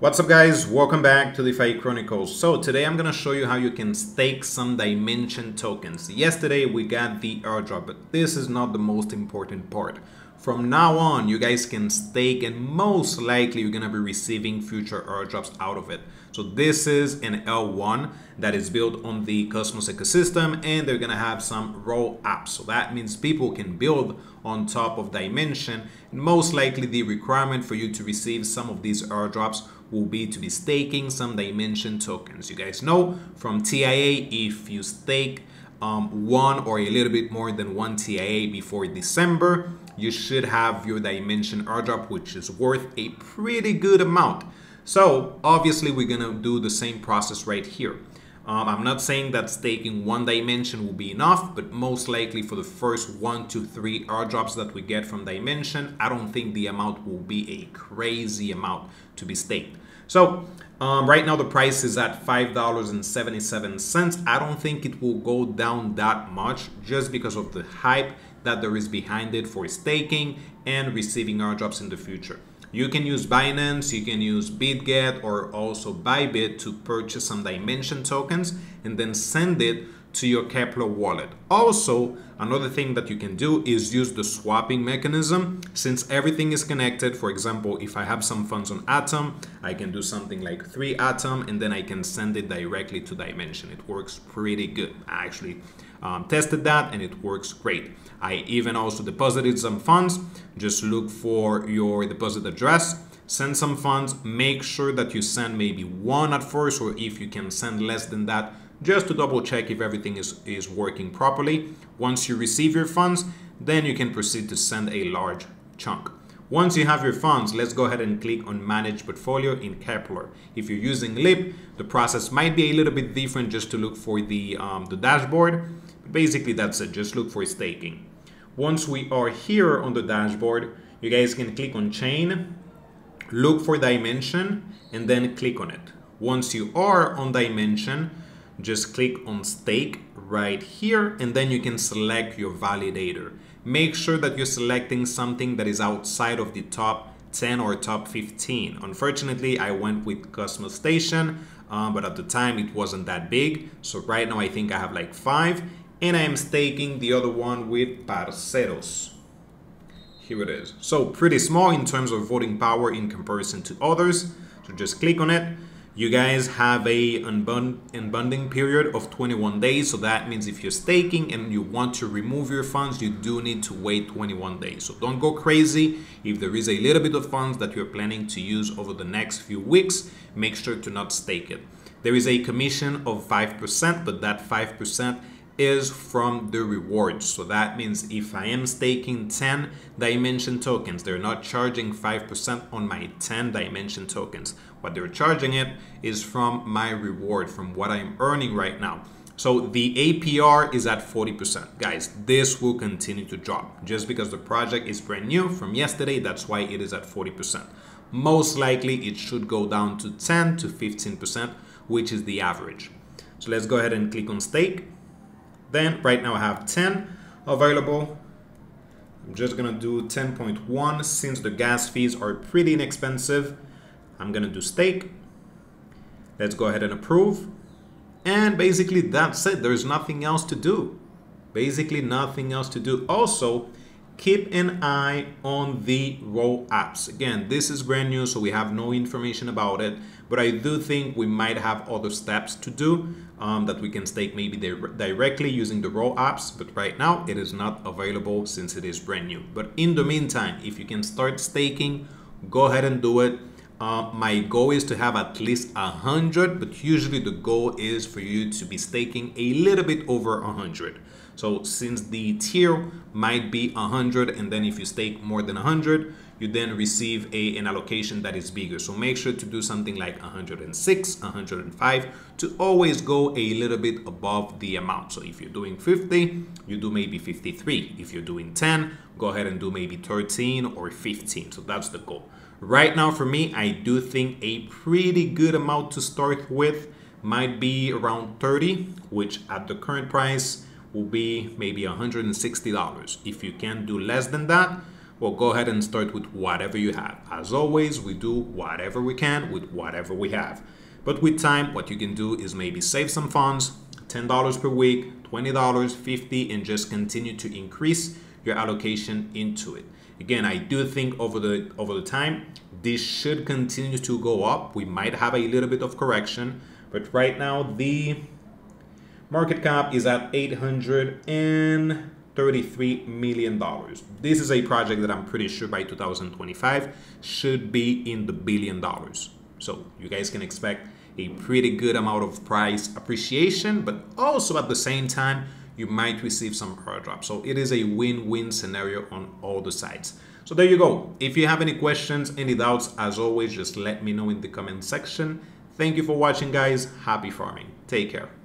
What's up guys, welcome back to DeFi Chronicles. So today I'm gonna show you how you can stake some Dimension tokens. Yesterday we got the airdrop, but this is not the most important part. From now on, you guys can stake and most likely you're gonna be receiving future airdrops out of it. So this is an L1 that is built on the Cosmos ecosystem, and they're gonna have some roll apps. So that means people can build on top of Dimension. And most likely the requirement for you to receive some of these airdrops will be to be staking some Dimension tokens. You guys know from TIA, if you stake one or a little bit more than one TIA before December, you should have your Dimension airdrop, which is worth a pretty good amount. So obviously we're gonna do the same process right here. I'm not saying that staking one Dimension will be enough, but most likely for the first 1 to 3 airdrops that we get from Dimension, I don't think the amount will be a crazy amount to be staked. So right now the price is at $5.77. I don't think it will go down that much just because of the hype that there is behind it for staking and receiving airdrops in the future. You can use Binance, you can use BitGet or also Bybit to purchase some Dimension tokens and then send it to your Kepler wallet. Also, another thing that you can do is use the swapping mechanism. Since everything is connected, for example, if I have some funds on Atom, I can do something like 3 Atom and then I can send it directly to Dimension. It works pretty good. I actually tested that and it works great. I even also deposited some funds. Just look for your deposit address, send some funds, make sure that you send maybe 1 at first, or if you can send less than that, just to double check if everything is working properly. Once you receive your funds, then you can proceed to send a large chunk. Once you have your funds, let's go ahead and click on Manage Portfolio in Kepler. If you're using Lip, the process might be a little bit different just to look for the dashboard. But basically, that's it. Just look for staking. Once we are here on the dashboard, you guys can click on Chain, look for Dimension, and then click on it. Once you are on Dimension, just click on Stake right here, and then you can select your validator. Make sure that you're selecting something that is outside of the top 10 or top 15. Unfortunately, I went with Cosmos Station, but at the time it wasn't that big. So right now I think I have like 5, and I am staking the other one with Parceros. Here it is. So pretty small in terms of voting power in comparison to others. So just click on it. You guys have a unbundling period of 21 days. So that means if you're staking and you want to remove your funds, you do need to wait 21 days. So don't go crazy. If there is a little bit of funds that you're planning to use over the next few weeks, make sure to not stake it. There is a commission of 5%, but that 5% is from the rewards. So that means if I am staking 10 Dimension tokens, they're not charging 5% on my 10 Dimension tokens. What they're charging it is from my reward, from what I'm earning right now. So the APR is at 40%. Guys, this will continue to drop just because the project is brand new from yesterday. That's why it is at 40%. Most likely it should go down to 10 to 15%, which is the average. So let's go ahead and click on stake. Then right now I have 10 available. I'm just gonna do 10.1 since the gas fees are pretty inexpensive. I'm gonna do stake. Let's go ahead and approve. And basically that's it. There's nothing else to do. Basically nothing else to do. Also, keep an eye on the roll apps. Again, this is brand new, so we have no information about it, but I do think we might have other steps to do that we can stake maybe directly using the roll apps, but right now it is not available since it is brand new. But in the meantime, if you can start staking, go ahead and do it. My goal is to have at least 100, but usually the goal is for you to be staking a little bit over 100. So since the tier might be 100, and then if you stake more than 100, you then receive an allocation that is bigger. So make sure to do something like 106, 105 to always go a little bit above the amount. So if you're doing 50, you do maybe 53. If you're doing 10, go ahead and do maybe 13 or 15. So that's the goal. Right now for me, I do think a pretty good amount to start with might be around 30, which at the current price will be maybe $160. If you can do less than that, well, go ahead and start with whatever you have. As always, we do whatever we can with whatever we have. But with time, what you can do is maybe save some funds, $10 per week, $20, $50, and just continue to increase your allocation into it. Again, I do think over the time, this should continue to go up. We might have a little bit of correction, but right now the market cap is at $833 million. This is a project that I'm pretty sure by 2025 should be in the $1 billion. So you guys can expect a pretty good amount of price appreciation, but also at the same time, you might receive some airdrops. So it is a win-win scenario on all the sides. So there you go. If you have any questions, any doubts, as always, just let me know in the comment section. Thank you for watching, guys. Happy farming. Take care.